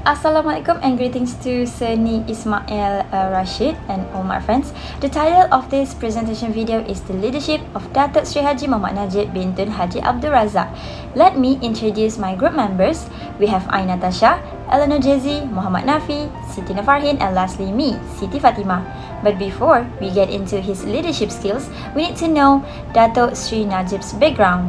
Assalamualaikum and greetings to Seni Ismail Rashid and all my friends. The title of this presentation video is The Leadership of Datuk Sri Haji Muhammad Najib bin Tun Haji Abdul Razak. Let me introduce my group members. We have Aina Tasha, Eleanor Jezi, Muhammad Nafi, Siti Nafarhin, and lastly me, Siti Fatimah. But before we get into his leadership skills, we need to know Datuk Sri Najib's background.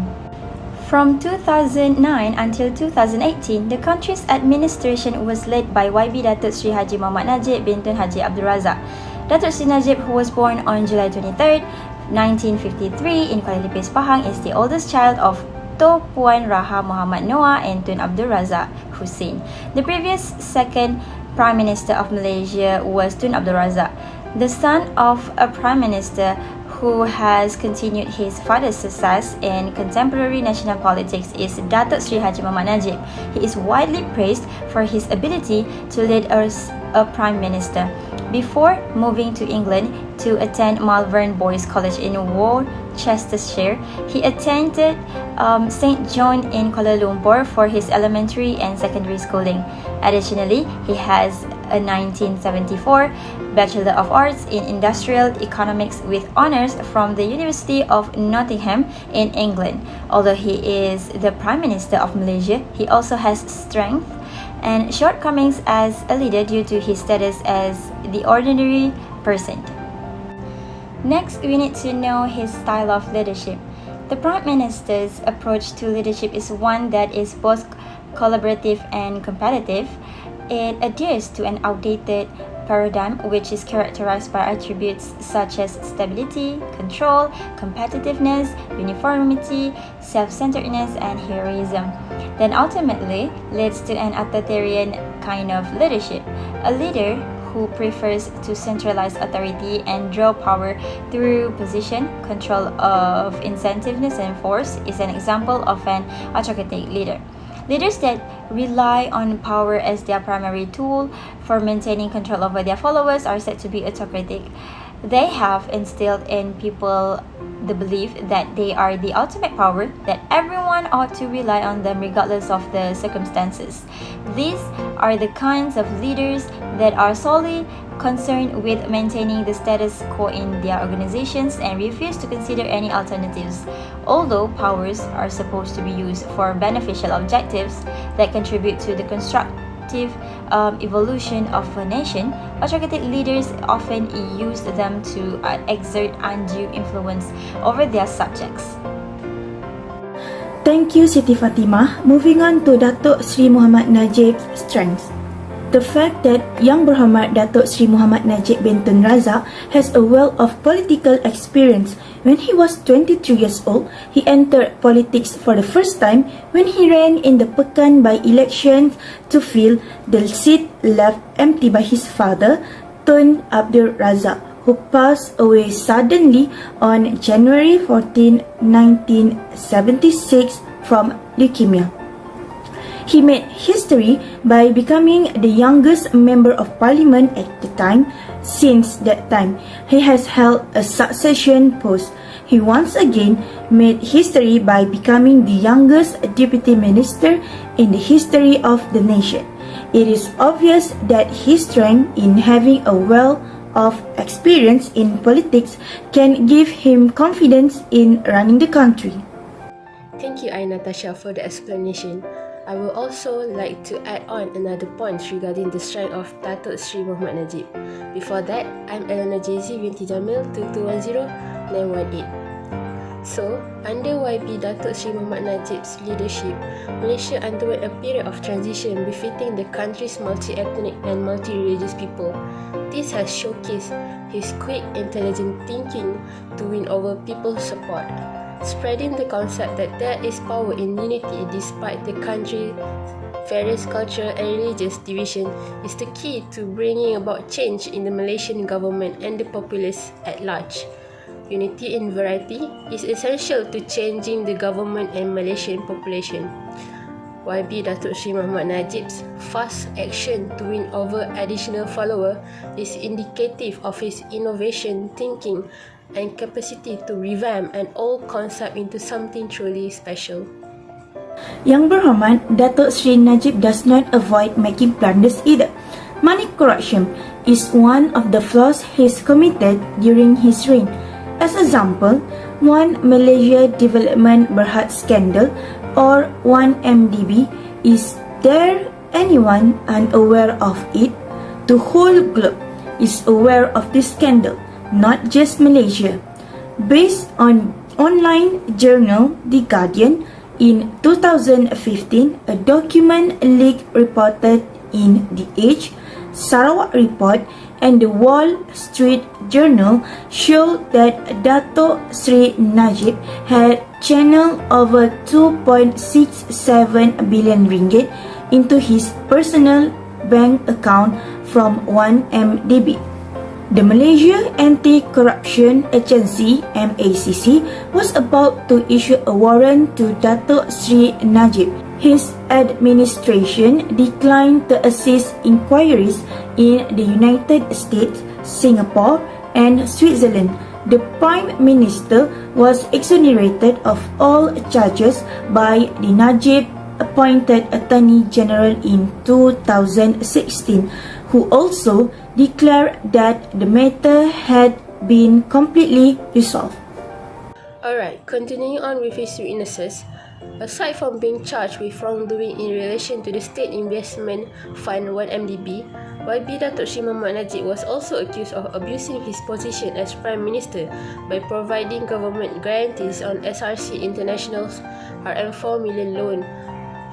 From 2009 until 2018, the country's administration was led by YB Datuk Sri Haji Muhammad Najib bin Tun Haji Abdul Razak. Datuk Sri Najib, who was born on July 23, 1953 in Kuala Lumpur, Pahang, is the oldest child of To Puan Raha Muhammad Noah and Tun Abdul Razak Hussein. The previous second Prime Minister of Malaysia was Tun Abdul Razak, the son of a Prime Minister who has continued his father's success in contemporary national politics is Datuk Sri Haji Muhammad Najib. He is widely praised for his ability to lead as a Prime Minister. Before moving to England to attend Malvern Boys College in Worcestershire, he attended St. John in Kuala Lumpur for his elementary and secondary schooling. Additionally, he has a 1974 Bachelor of Arts in Industrial Economics with honours from the University of Nottingham in England. Although he is the Prime Minister of Malaysia, he also has strengths and shortcomings as a leader due to his status as the ordinary person. Next, we need to know his style of leadership. The Prime Minister's approach to leadership is one that is both collaborative and competitive. It adheres to an outdated paradigm which is characterized by attributes such as stability, control, competitiveness, uniformity, self-centeredness, and heroism, then ultimately leads to an authoritarian kind of leadership. A leader who prefers to centralize authority and draw power through position, control of incentiveness, and force is an example of an autocratic leader. Leaders that rely on power as their primary tool for maintaining control over their followers are said to be autocratic. They have instilled in people the belief that they are the ultimate power, that everyone ought to rely on them regardless of the circumstances. These are the kinds of leaders that are solely concerned with maintaining the status quo in their organizations and refuse to consider any alternatives. Although powers are supposed to be used for beneficial objectives that contribute to the constructive evolution of a nation, autocratic leaders often use them to exert undue influence over their subjects. Thank you, Siti Fatimah. Moving on to Datuk Sri Muhammad Najib's strengths. The fact that Yang Berhormat Datuk Sri Muhammad Najib bin Tun Razak has a wealth of political experience. When he was 23 years old, he entered politics for the first time when he ran in the Pekan by-election to fill the seat left empty by his father, Tun Abdul Razak, who passed away suddenly on January 14, 1976 from leukemia. He made history by becoming the youngest member of parliament at the time. Since that time, he has held a succession post. He once again made history by becoming the youngest deputy minister in the history of the nation. It is obvious that his strength in having a wealth of experience in politics can give him confidence in running the country. Thank you, Aina Tasha, for the explanation. I will also like to add on another point regarding the strength of Datuk Sri Muhammad Najib. Before that, I'm Eleanor Jezi binti Jamil 2210-918. So, under YB Datuk Sri Muhammad Najib's leadership, Malaysia underwent a period of transition befitting the country's multi-ethnic and multi-religious people. This has showcased his quick, intelligent thinking to win over people's support, spreading the concept that there is power in unity despite the country's various cultural and religious division is the key to bringing about change in the Malaysian government and the populace at large. Unity in variety is essential to changing the government and Malaysian population. YB Datuk Sri Muhammad Najib's fast action to win over additional followers is indicative of his innovation thinking and capacity to revamp an old concept into something truly special. Yang Berhormat Datuk Sri Najib does not avoid making blunders either. Money corruption is one of the flaws he's committed during his reign. As example, one Malaysia Development Berhad scandal or 1MDB. Is there anyone unaware of it? The whole globe is aware of this scandal, not just Malaysia. Based on online journal The Guardian, in 2015, a document leak reported in The Age, Sarawak Report, and the Wall Street Journal showed that Dato' Sri Najib had channeled over 2.67 billion ringgit into his personal bank account from 1MDB. The Malaysia Anti-Corruption Agency (MACC) was about to issue a warrant to Dato' Sri Najib. His administration declined to assist inquiries in the United States, Singapore, and Switzerland. The Prime Minister was exonerated of all charges by the Najib-appointed Attorney General in 2016, who also declared that the matter had been completely resolved. Alright, continuing on with his witnesses. Aside from being charged with wrongdoing in relation to the State Investment Fund 1MDB, YB Datuk Sri Mohamed Najib was also accused of abusing his position as Prime Minister by providing government guarantees on SRC International's RM4 million loan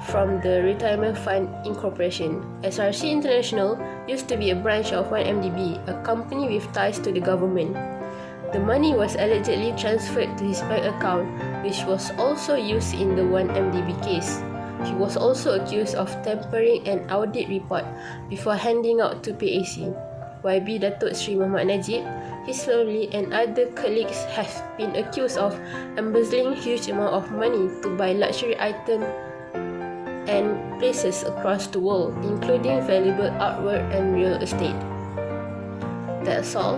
from the Retirement Fund Incorporation. SRC International used to be a branch of 1MDB, a company with ties to the government. The money was allegedly transferred to his bank account, which was also used in the 1MDB case. He was also accused of tampering an audit report before handing out to PAC. YB Datuk Sri Mohamed Najib, his family and other colleagues have been accused of embezzling huge amount of money to buy luxury items and places across the world, including valuable artwork and real estate. That's all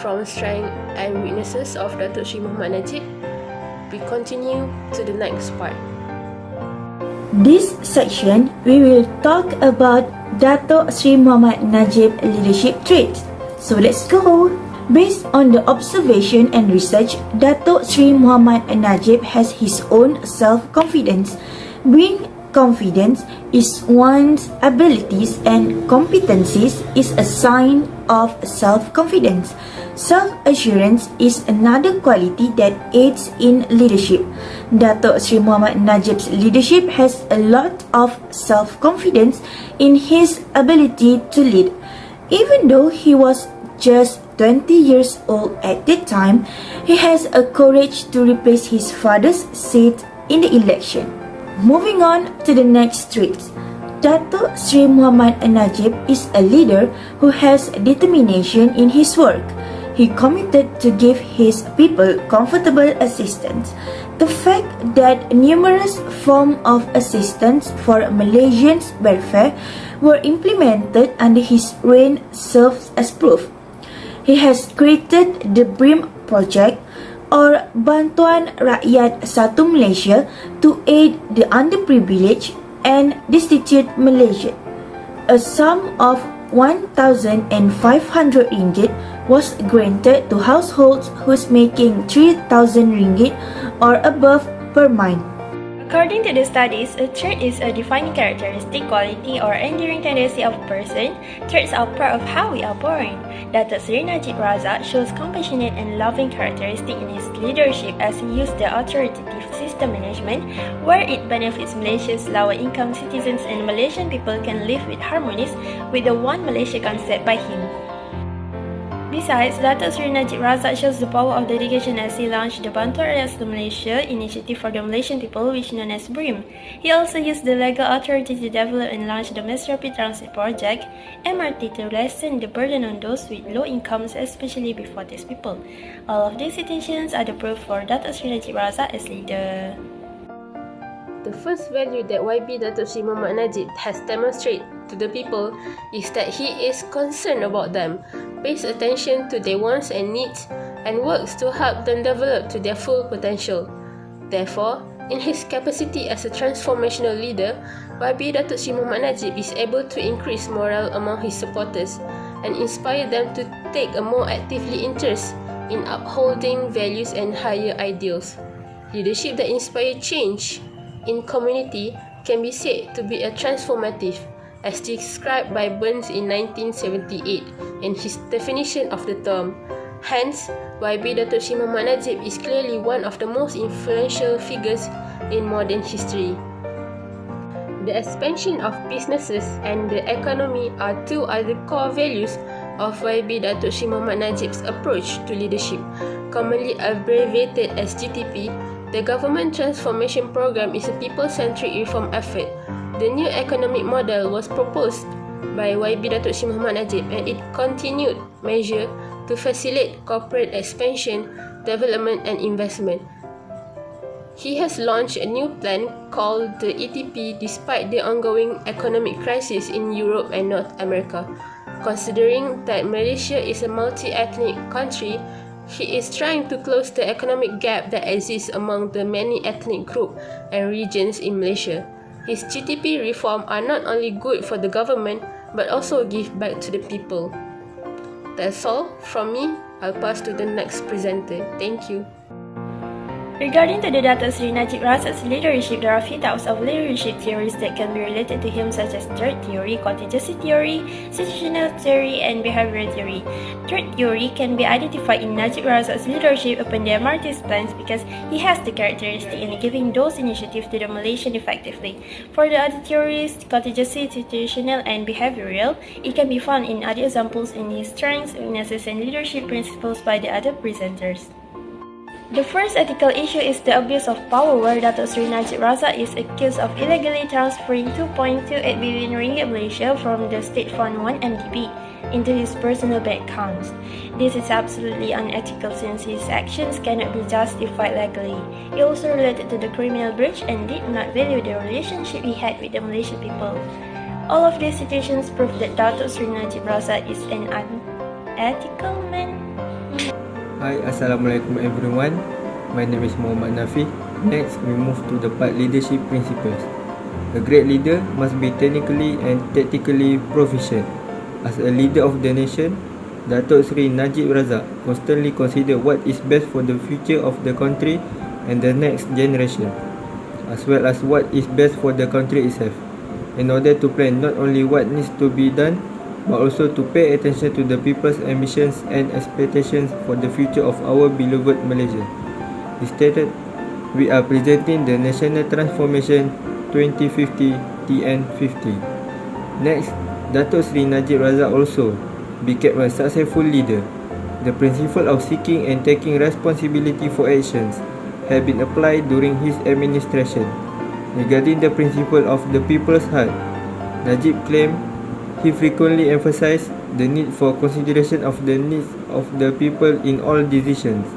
from strength and weaknesses of Datuk Sri Mohamed Najib. We continue to the next part. This section, we will talk about Dato' Sri Mohamed Najib leadership traits. So let's go! Based on the observation and research, Dato' Sri Mohamed Najib has his own self-confidence. Being confident is one's abilities and competencies is a sign of self-confidence. Self-assurance is another quality that aids in leadership. Dato' Sri Mohamed Najib's leadership has a lot of self-confidence in his ability to lead. Even though he was just 20 years old at the time, he has a courage to replace his father's seat in the election. Moving on to the next traits. Dato' Sri Mohamed Najib is a leader who has determination in his work. He committed to give his people comfortable assistance. The fact that numerous forms of assistance for Malaysians' welfare were implemented under his reign serves as proof. He has created the BRIM project, or Bantuan Rakyat Satu Malaysia, to aid the underprivileged and destitute Malaysian. A sum of 1,500 ringgit was granted to households who's making 3,000 ringgit or above per month. According to the studies, a trait is a defining characteristic, quality, or enduring tendency of a person. Traits are part of how we are born. Dato' Sri Najib Razak shows compassionate and loving characteristic in his leadership as he used the authoritative system management, where it benefits Malaysia's lower-income citizens and Malaysian people can live with harmonies with the One Malaysia concept by him. Besides, Dato' Sri Najib Razak shows the power of dedication as he launched the Bantuan Rakyat Satu Malaysia initiative for the Malaysian people, which known as BRIM. He also used the legal authority to develop and launch the Mass Rapid Transit Project, MRT, to lessen the burden on those with low incomes, especially before these people. All of these citations are the proof for Dato' Sri Najib Razak as leader. The first value that YB Datuk Sri Mohamed Najib has demonstrated to the people is that he is concerned about them, pays attention to their wants and needs, and works to help them develop to their full potential. Therefore, In his capacity as a transformational leader, YB Datuk Sri Mohammad Najib is able to increase morale among his supporters and inspire them to take a more actively interest in upholding values and higher ideals. Leadership that inspires change in community can be said to be a transformative, as described by Burns in 1978 in his definition of the term. Hence, YB Datuk Sri Mohammad Najib is clearly one of the most influential figures in modern history. The expansion of businesses and the economy are two other core values of YB Datuk Sri Mohammad Najib's approach to leadership. Commonly abbreviated as GTP, the Government Transformation Program is a people-centric reform effort. The new economic model was proposed by YB Datuk Sri Mohammad Najib, and it continued measure to facilitate corporate expansion, development and investment. He has launched a new plan called the ETP despite the ongoing economic crisis in Europe and North America. Considering that Malaysia is a multi-ethnic country, he is trying to close the economic gap that exists among the many ethnic groups and regions in Malaysia. His GTP reform are not only good for the government but also give back to the people. That's all from me. I'll pass to the next presenter. Thank you. Regarding to the Datuk Sri Najib Razak's leadership, there are a few types of leadership theories that can be related to him, such as threat theory, contingency theory, situational theory, and behavioral theory. Threat theory can be identified in Najib Razak's leadership upon the MRT's plans because he has the characteristic in giving those initiatives to the Malaysian effectively. For the other theories, contingency, situational, and behavioral, it can be found in other examples in his strengths, weaknesses, and leadership principles by the other presenters. The first ethical issue is the abuse of power, where Datuk Sri Najib Razak is accused of illegally transferring 2.28 billion ringgit Malaysia from the State Fund 1 MDB into his personal bank accounts. This is absolutely unethical since his actions cannot be justified legally. He also related to the criminal breach and did not value the relationship he had with the Malaysian people. All of these situations prove that Datuk Sri Najib Razak is an unethical man. Hi, Assalamualaikum everyone. My name is Muhammad Nafi. Next, we move to the part leadership principles. A great leader must be technically and tactically proficient. As a leader of the nation, Datuk Sri Najib Razak constantly consider what is best for the future of the country and the next generation, as well as what is best for the country itself, in order to plan not only what needs to be done, but also to pay attention to the people's ambitions and expectations for the future of our beloved Malaysia. He stated, "We are presenting the National Transformation 2050 TN50. Next, Datuk Sri Najib Razak also became a successful leader. The principle of seeking and taking responsibility for actions have been applied during his administration. Regarding the principle of the people's heart, Najib claimed he frequently emphasized the need for consideration of the needs of the people in all decisions.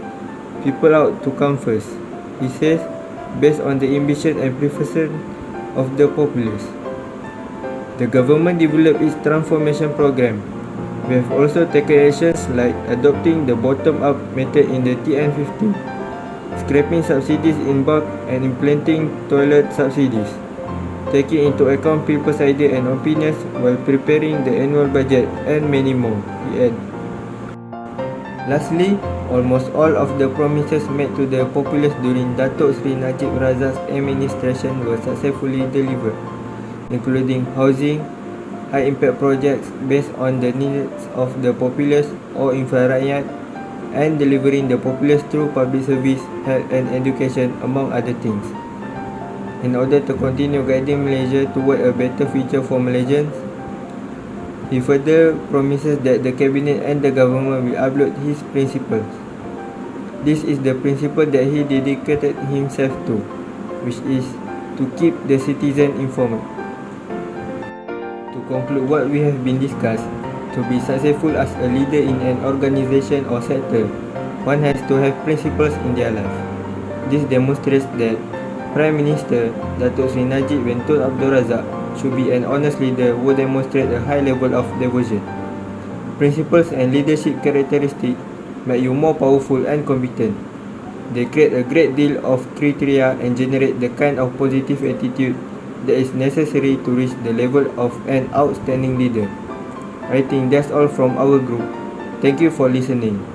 People out to come first," he says, based on the ambition and preference of the populace. The government developed its transformation program. We have also taken actions like adopting the bottom-up method in the TN50, scrapping subsidies in bulk and implementing toilet subsidies, taking into account people's ideas and opinions while preparing the annual budget, and many more, he added. Lastly, almost all of the promises made to the populace during Datuk Sri Najib Razak's administration were successfully delivered, including housing, high-impact projects based on the needs of the populace or infra rakyat, and delivering the populace through public service, health and education, among other things. In order to continue guiding Malaysia toward a better future for Malaysians, he further promises that the Cabinet and the government will uphold his principles. This is the principle that he dedicated himself to, which is to keep the citizen informed. To conclude what we have been discussed, to be successful as a leader in an organization or sector, one has to have principles in their life. This demonstrates that Prime Minister Datuk Sri Najib bin Abdul Razak should be an honest leader who demonstrate a high level of devotion. Principles and leadership characteristics make you more powerful and competent. They create a great deal of criteria and generate the kind of positive attitude that is necessary to reach the level of an outstanding leader. I think that's all from our group. Thank you for listening.